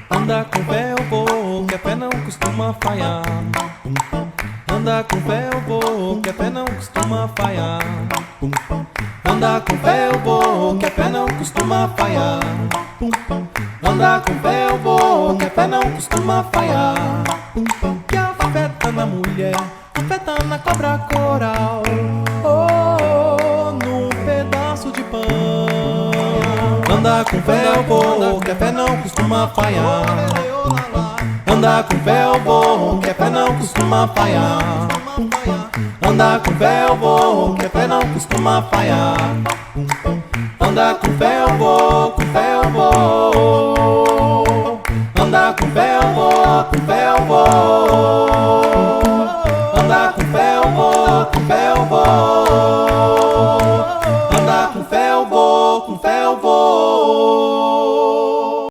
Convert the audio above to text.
Anda com fé eu vou, que a fé não costuma falhar. Anda com fé eu vou, que a fé não costuma falhar. Anda com fé eu vou, que a fé não costuma falhar. Anda com fé eu vou, que a fé não costuma falhar. Que a fé tá na mulher, a fé tá na cobra coral, oh, num pedaço de pão. Anda com fé eu vou, que a fé não costuma falhar. Anda com fé eu vou, que a fé não costuma falhar. Anda com fé eu vou, que a fé não costuma falhar. Anda com fé eu vou, com fé eu vou. Anda com fé eu vou, com fé eu vou.